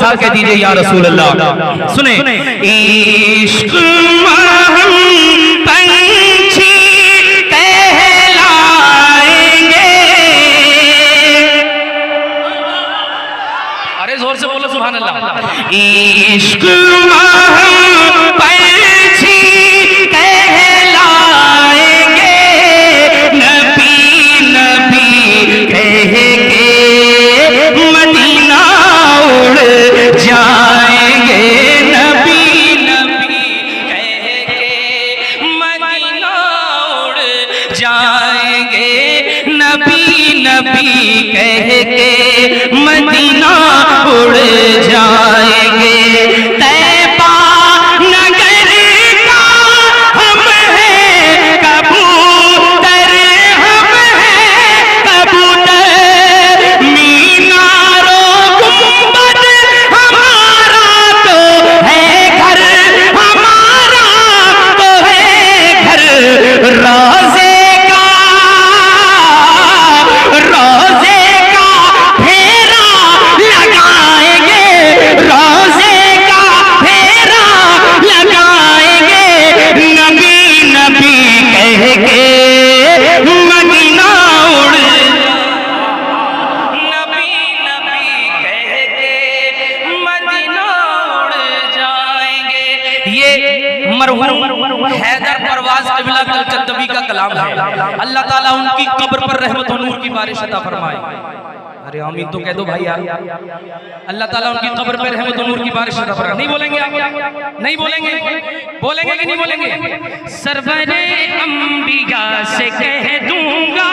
साथ कह दीजिए या रसूल अल्लाह। सुने, इश्क पंछी कहलाएंगे। अरे जोर से बोलो सुभान अल्लाह। इश्क पंछी कहलाएंगे, नबी नबी कह के मदीना उड़ जाएंगे, नबी नबी कह के मदीना उड़ जाएंगे, नबी नबी कह के मदीना उड़ जाएंगे। तैबा नगर का हम हैं कबूतर, हम हैं कबूतर, मीनारों गुंबद हमारा तो है घर, हमारा तो है घर, रोज़े का फेरा लगाएंगे, रोज़े का फेरा लगाएंगे, नबी नबी कह के मदीना उड़, नबी नबी कह के मदीना उड़ जाएंगे। ये मरहूम हैदर परवाज़ क़िबला कलकत्तवी का कलाम है। अल्लाह ताला उनकी कब्र पर रहमत और नूर की बारिश अता फरमाए। अरे आमीन तो कह दो भाई यार। अल्लाह ताला उनकी कब्र पर रहमत और नूर की बारिश अता फरमाए। नहीं बोलेंगे आप? नहीं बोलेंगे? बोलेंगे कि नहीं बोलेंगे? सरवरे अंबिया से कह दूंगा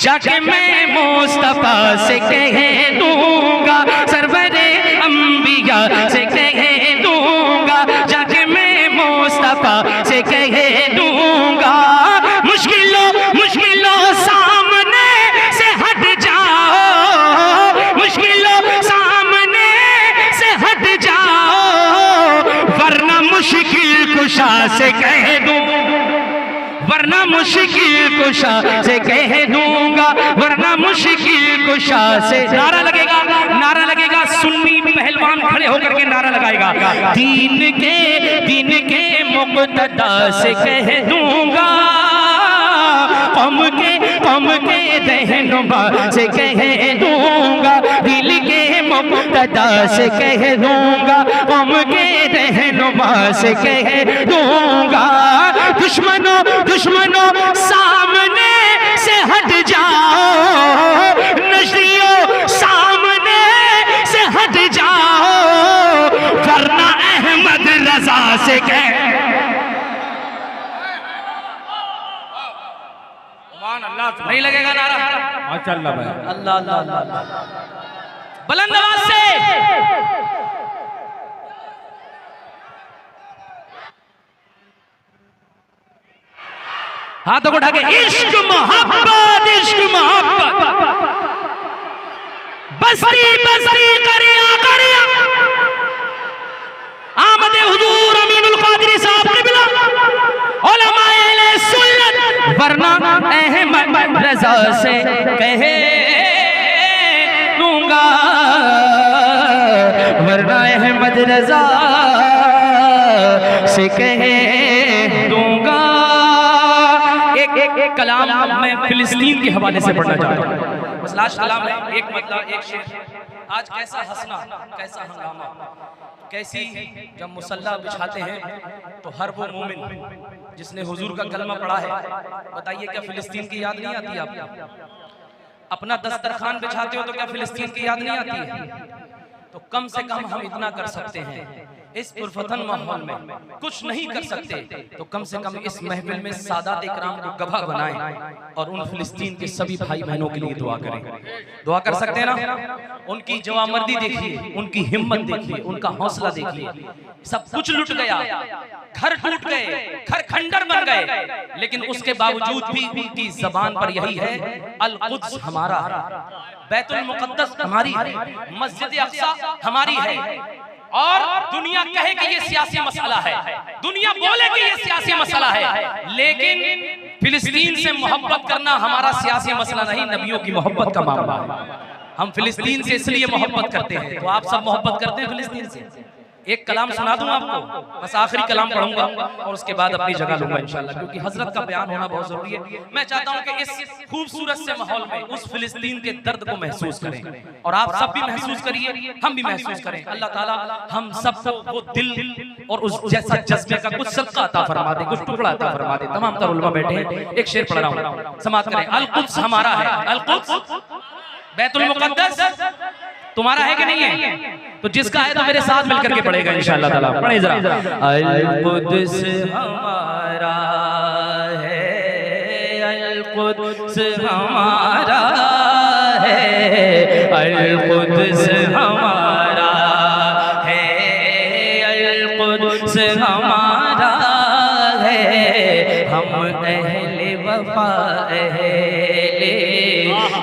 जाके मैं मुस्तफा से कह दूंगा, सरवरे अंबिया से कह दूंगा जाके मैं मुस्तफा से कह दूंगा, मुश्किलों मुश्किलों सामने से हट जाओ, मुश्किलों सामने से हट जाओ, वरना मुश्किल कुशा से कह दूं, वरना मुश्किल कुशा से कह दूंगा, वरना मुश्किल कुशा से। नारा लगेगा, नारा लगेगा, सुन्नी पहलवान खड़े होकर के नारा लगाएगा, दीन के मुक़्तदा से कह दूंगा, कौम के रहनुमा से कह दूंगा, दिल के मुक़्तदा से कह दूंगा, कौम के रहनुमा से कह दूंगा, दुश्मनों दुश्मनों सामने से हट जाओ, नजरियों सामने से हट जाओ, वरना अहमद रजा से कह। नहीं लगेगा नारा? माशाअल्लाह भाई, अल्लाह अल्लाह अल्लाह, बुलंद आवाज से हाथों को उठा के इश्क मोहब्बत, इश्क मोहब्बत, बस्ती बस्ती करिया करिया, आमद हुजूर अमीनुल कादरी साहब क़िबला, उलमाए अहले सुन्नत, वरना अहमद रजा से कह दूंगा, वरना अहमद रजा से कह दूंगा। एक कलाम मैं फिलिस्तीन के हवाले से पढ़ना चाहता हूँ। बस लास्ट कलाम है, एक मतलब एक शेर। आज कैसा हंसना, कैसा हंगामा, कैसी जब मुसल्ला बिछाते हैं तो हर वो मोमिन जिसने हुजूर का कलमा पढ़ा है, बताइए क्या फिलिस्तीन की याद नहीं आती आपको? अपना दस्तरखान बिछाते हो तो क्या फिलिस्तीन की याद नहीं आती है? तो कम से कम हम इतना कर सकते हैं, इस पुरफतन माहौल में कुछ नहीं कर सकते तो कम से कम इस महफिल में सादात इकराम को गवाह बनाएं और उन फिलिस्तीन के सभी भाई बहनों के लिए दुआ करें। दुआ कर सकते हैं ना? उनकी जवामर्दी देखिए, उनकी हिम्मत देखिए, उनका हौसला देखिए। सब कुछ लुट गया, घर टूट गए, घर खंडर बन गए, लेकिन उसके बावजूद भी उनकी जबान पर यही है, अल कुद्स हमारा, बैतुल मुक़द्दस हमारी है, मस्जिद अक़सा हमारी है। और दुनिया कहे कि ये सियासी मसला है, दुनिया बोले कि ये सियासी मसला है, लेकिन फिलिस्तीन से मोहब्बत करना हमारा सियासी मसला नहीं, नबियों की मोहब्बत का मामला है। हम फिलिस्तीन से इसलिए मोहब्बत करते हैं, तो आप सब मोहब्बत करते हैं फिलिस्तीन से। एक कलाम सुना दूं आपको, बस आखिरी कलाम पढ़ूंगा और उसके बाद अपनी जगह लूंगा इंशाल्लाह, क्योंकि हजरत का बयान होना बहुत जरूरी है। मैं चाहता हूं कि इस खूबसूरत से माहौल में उस फिलिस्तीन के दर्द को महसूस करें और आप सब भी महसूस करिए, हम भी महसूस करें। अल्लाह ताला हम सबको वो दिल और उस जैसा जज्बे का कुछ सदका अता फरमा दे, कुछ टुकड़ा अता फरमा दे। तमाम तर उलमा बैठे हैं, एक शेर पढ़ रहा हूं, समाअत करें। अल कुद्स हमारा है, अल कुद्स बैतुल मुक़द्दस तुम्हारा है कि नहीं है? तो जिसका है तो मेरे साथ मिलकर के पढ़ेगा इंशाअल्लाह ताला। पढ़े जरा। अल कुद्स हमारा है, अल कुद्स हमारा है, अल कुद्स हमारा है, अल कुद्स हमारा है। हम अहले वफा अहले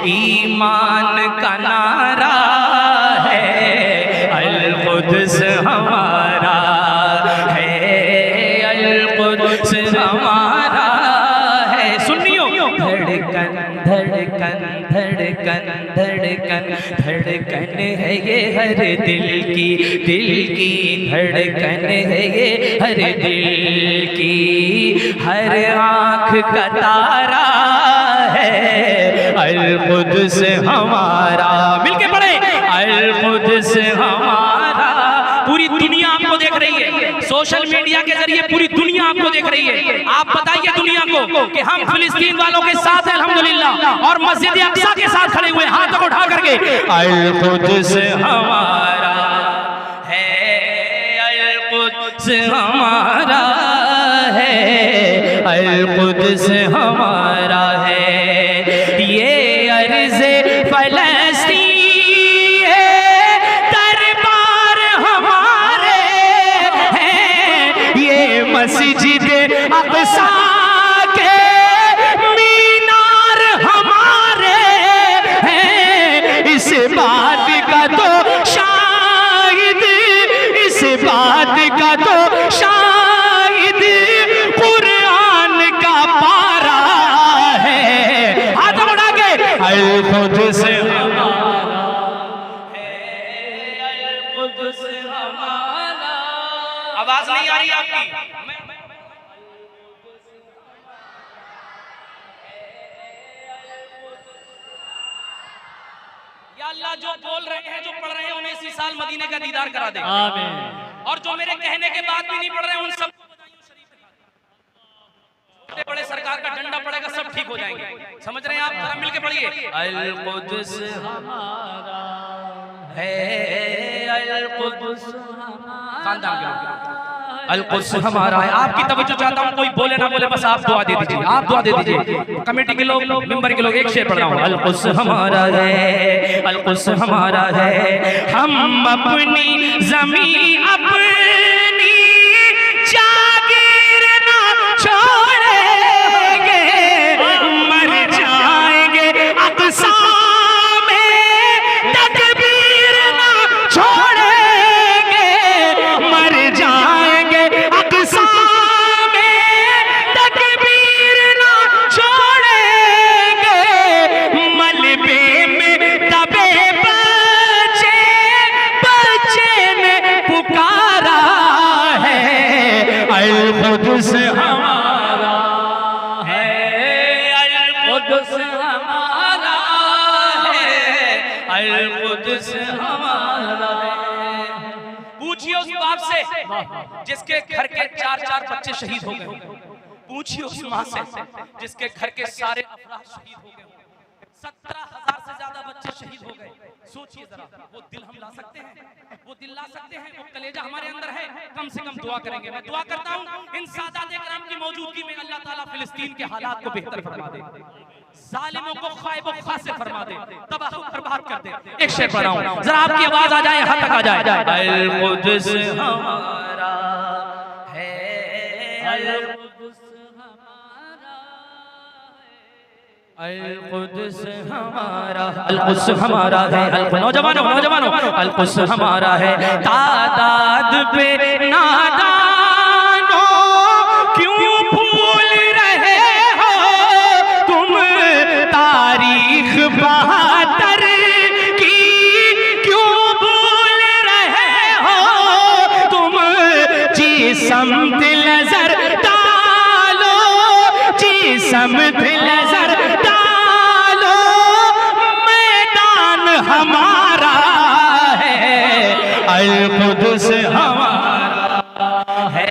ईमान का नारा है, अल कुद्स हमारा है, अल कुद्स हमारा है। सुनियो, धड़कन धड़कन धड़कन धड़कन धड़कन है ये हर दिल की धड़कन है ये हर दिल की, हर आँख का तारा है, अल कुद्स हमारा। मिलके पढ़े, अल कुद्स हमारा। पूरी दुनिया आपको देख रही है, सोशल मीडिया के जरिए पूरी दुनिया आपको देख रही है। आप बताइए दुनिया को कि हम फिलिस्तीन वालों के साथ हैं अल्हम्दुलिल्लाह, और मस्जिद अक्सा के साथ खड़े हुए हाथों को उठा करके। अल कुद्स हमारा है, अल कुद्स हमारा है, अल कुद्स हमारा है। ये अर्ज़े फ़लस्तीन है, दरबार हमारे हैं, ये मस्जिद अक़सा के मीनार हमारे हैं। इस बात का तो शाहिद, इस बात का तो शाहिद कुरान का पारा है। हाथ उठा के, अल कुद्स हमारा है, अल कुद्स हमारा। आवाज नहीं आ रही आपकी? या अल्लाह, जो बोल रहे हैं, जो पढ़ रहे हैं, उन्हें इसी साल मदीने का दीदार करा दे, आमीन। और जो मेरे कहने के बाद भी नहीं पढ़ रहे हैं, उन सब बड़े सरकार का डंडा पड़ेगा, सब ठीक हो जाएंगे। समझ रहे हैं आप? जरा मिलके पढ़िए। अल कुद्स हमारा है, अल कुद्स खानदान के लोग, अल कुद्स हमारा है। आपकी तवज्जो चाहता हूँ, कोई बोले ना बोले, बस आप दुआ दे दीजिए, आप दुआ दे दीजिए। कमेटी के लोग, मेंबर के लोग, एक शेर पढ़ रहा हूँ। अल कुद्स हमारा है, अल कुद्स हमारा है। हम अपनी ज़मीन अपनी जागीर ना छोड़ेंगे, मर जाएंगे अक़सा में तकबीर ना छोड़ेंगे, मर जाएंगे अक़सा में तकबीर ना छोड़ेंगे। मलबे में दबे बच्चे, बच्चे ने पुकारा है, अल कुद्स हमारा है, अल कुद्स हमारा है, अल कुद्स हमारा है। पूछिए उस बाप से जिसके घर के 4-4 बच्चे शहीद हो गए, पूछिए उस माँ से जिसके घर के सारे अफराद शहीद हो गए, 17,000 से ज्यादा बच्चे शहीद हो गए। सोचिए जरा, वो दिल हम ला सकते हैं? वो दिल ला सकते हैं? वो कलेजा हमारे अंदर है? कम से कम दुआ करेंगे। मैं दुआ करता हूँ इन सादात इकराम की मौजूदगी में अल्लाह ताला फिलिस्तीन के हालात को बेहतर फरमा दे, जालिमों को खाइब व खासिर फरमा दे, तबाह व बर्बाद कर दे। एक शेर पढ़ रहा हूँ, जरा आपकी आवाज आ जाए, यहाँ तक आ जाए। अल कुद्स हमारा है, अल कुद्स हमारा है, अल कुद्स हमारा, अल कुद्स हमारा है। नौजवानों नौजवानों, अल कुद्स हमारा है। तादाद पे नादानो क्यों भूल रहे हो तुम, तारीख बहादुर की समझ नजर डालो मैदान हमारा है, अल-कुद्स हमारा है,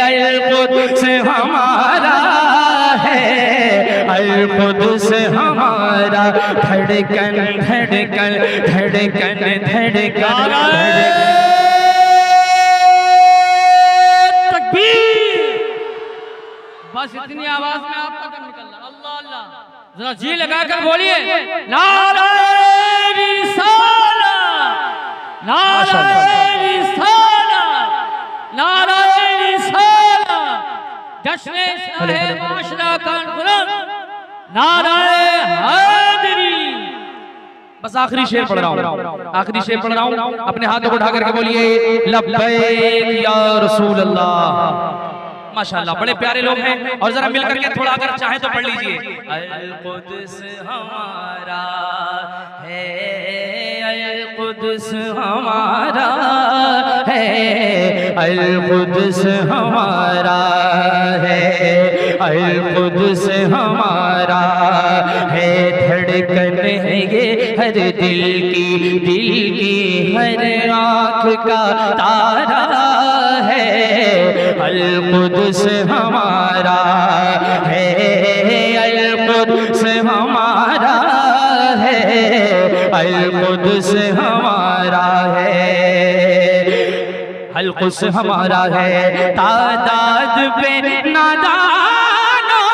अल-कुद्स हमारा है, अल-कुद्स हमारा। धड़कन धड़कन धड़कन धड़कन बस इतनी आवाज में आपका कब निकलना। अल्लाह अल्लाह, जरा जी लगाकर बोलिए नाराए रिसालत, नाराए रिसालत, नाराए रिसालत, जश्न साहिब माशरा कॉन्फ्रेंस, नाराए हैदरी। बस आखिरी शेर पढ़ रहा हूँ, आखिरी शेर पढ़ रहा हूँ। अपने हाथों को उठा करके बोलिए लब्बैक या रसूल अल्लाह। माशाअल्लाह, बड़े प्यारे लोग हैं। और जरा मिल करके थोड़ा अगर चाहें तो पढ़ लीजिए। अल-कुद्स हमारा है, अल-कुद्स हमारा है, अल-कुद्स हमारा है, अल-कुद्स हमारा है। धड़कन है ये हर दिल की हर आँख का तारा है, अल-कुद्स हमारा है, अल-कुद्स हमारा है, अल-कुद्स हमारा है, अल-कुद्स हमारा है। तादाद पे नादानो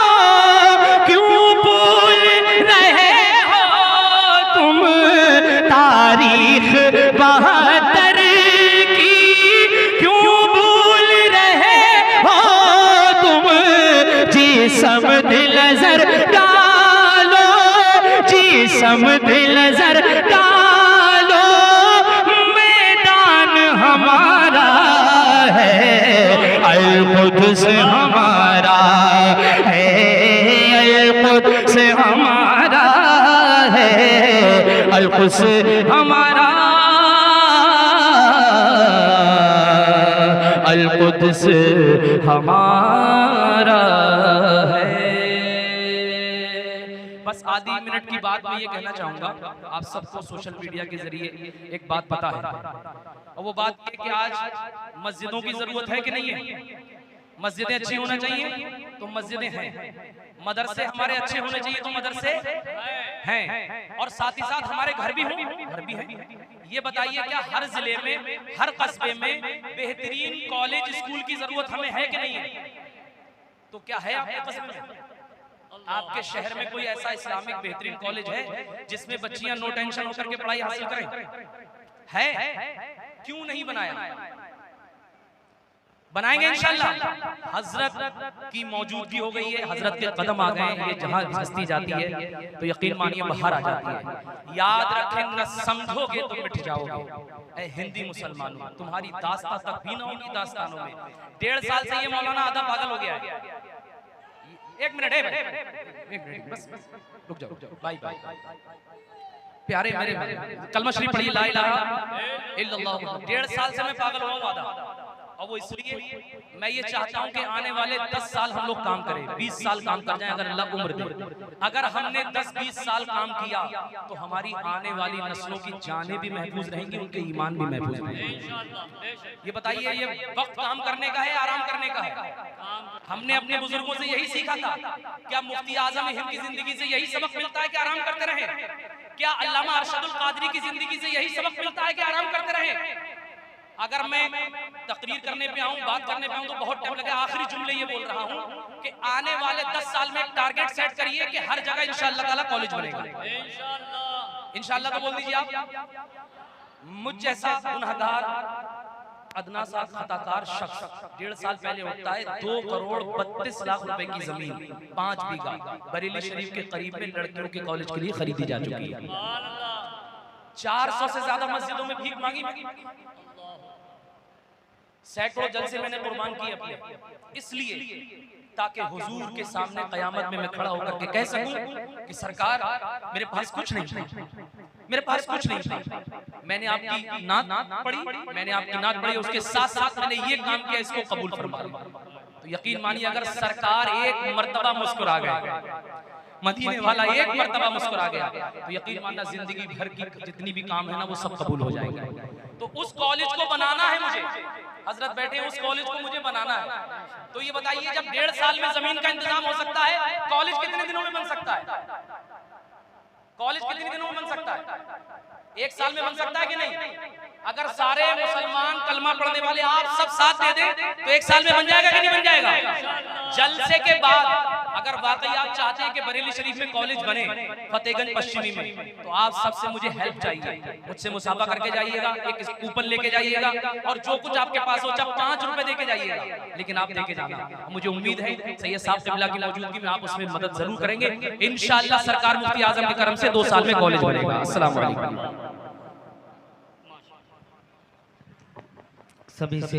क्यों भूल रहे हो तुम, तारीख बहादुर की क्यों भूल रहे हो तुम। जिस्म दिल नजर डालो, जिस्म दिल नजर डालो मैदान हमारा है, अल-कुद्स हमारा है, अल-कुद्स हमारा है, अल-कुद्स हमारा, अल-कुद्स हमारा है। बस आधी मिनट की बात मैं ये कहना चाहूंगा, आप सबको सोशल मीडिया के जरिए एक बात पता है, और वो बात है कि आज मस्जिदों की जरूरत है कि नहीं है। मस्जिदें अच्छी होना चाहिए तो मस्जिदें हैं, मदरसे हमारे अच्छे होने चाहिए तो मदरसे हैं, और साथ ही साथ हमारे घर भी हों, घर भी हैं। ये बताइए क्या हर जिले में, हर कस्बे में बेहतरीन कॉलेज स्कूल की जरूरत हमें है कि नहीं है? तो क्या है आपके कस्बे में, आपके शहर में कोई ऐसा इस्लामिक बेहतरीन कॉलेज है जिसमें बच्चियां नो टेंशन होकर के पढ़ाई हासिल करें? है? क्यों नहीं बनाया? बनाएंगे इंशाअल्लाह। हजरत की मौजूदगी हो गई है, हजरत के कदम आ गए हैं, ये जहां घिसती जाती है तो यकीन मानिए बाहर आ जाती है। याद रखें, न समझोगे तो मिट जाओगे। ऐ हिंदी मुसलमानों, तुम्हारी दास्तां तक भी ना होगी दास्तानों में। 1.5 साल से ये मौलाना आधा पागल हो गया है। एक मिनट है भाई, एक मिनट बस, रुक जाओ भाई, प्यारे मेरे कलमा शरीफ पढ़िए, ला इलाहा इल्लल्लाह। 1.5 साल से मैं पागल हुआ हूं आधा, और वो इसलिए मैं ये चाहता हूं कि आने वाले 10 साल हम लोग काम करें, 20 साल काम कर जाएं अगर अल्लाह उम्र दे। अगर हमने 10-20 साल काम किया तो हमारी आने वाली नस्लों की जानें भी महफूज रहेंगी, उनके ईमान भी महफूज रहेंगे। ये बताइए, ये वक्त काम करने का है, आराम करने का है? हमने अपने बुजुर्गों से यही सीखा था। क्या मुफ्ती आजम हिंद की जिंदगी से यही सबक मिलता है कि आराम करते रहें? क्या अल्लामा अरशदुल कादरी की जिंदगी से यही सबक मिलता है कि आराम करते रहें? अगर मैं तकरीर करने पे आऊं, बात करने पे आऊं तो बहुत टाइम लगेगा। आखिरी जुमले ये बोल रहा हूं कि आने वाले 10 साल में एक टारगेट सेट करिए कि हर जगह इंशाअल्लाह ताला कॉलेज बनेगा। इंशाअल्लाह तो बोल दीजिए आप। मुझ जैसा गुनहगार, अदना सा खताकार शख्स 1.5 साल पहले होता है 2 करोड़ 32 लाख रुपए की जमीन 5 बीघा बरेली शरीफ के करीब में लड़कियों के कॉलेज के लिए खरीदी जा चुकी है। 400 से ज्यादा मस्जिदों में भीख मांगी, सैकड़ों जलसे मैंने कुर्बान किए अपने, इसलिए ताकि हुजूर के सामने कयामत में मैं खड़ा होकर के कह सकूं कि सरकार मेरे पास कुछ नहीं था, मेरे पास कुछ नहीं था। मैंने आपकी नात पढ़ी, मैंने आपकी नात पढ़ी, उसके साथ साथ मैंने ये काम किया, इसको कबूल फरमा। तो यकीन मानिए अगर सरकार एक मर्तबा मुस्कुरा गए, मदीने वाला एक मर्तबा मुस्कुरा गया, तो यकीन मानना जिंदगी भर की जितनी भी काम है ना वो सब कबूल हो जाएगा। तो उस कॉलेज को बनाना है मुझे, हजरत बैठे हैं, उस कॉलेज को मुझे बनाना है। तो ये बताइए जब 1.5 साल में जमीन का इंतजाम हो सकता है, कॉलेज कितने दिनों में बन सकता है? कॉलेज कितने दिनों में बन सकता है? 1 साल में बन सकता है कि नहीं? अगर सारे मुसलमान कलमा पढ़ने वाले आप सब साथ दे दें तो 1 साल में बन जाएगा कि नहीं बन जाएगा? जलसे के बाद अगर वाकई आप चाहते हैं कि बरेली शरीफ में कॉलेज बने, फतेहगंज पश्चिमी में, तो आप सबसे मुझे हेल्प चाहिए। मुझसे मुसाफा करके जाइएगा, एक कूपन लेके जाइएगा और जो कुछ आपके पास हो, चाहे 5 रुपए देके जाइएगा, लेकिन आप देके जाना। मुझे उम्मीद है सैयद साहब क़िबला की मौजूदगी में आप उसमें मदद जरूर करेंगे। इंशाअल्लाह सरकार मुफ्ती आजम के करम से 2 साल में कॉलेज बनेगा। अस्सलाम वालेकुम। सभी से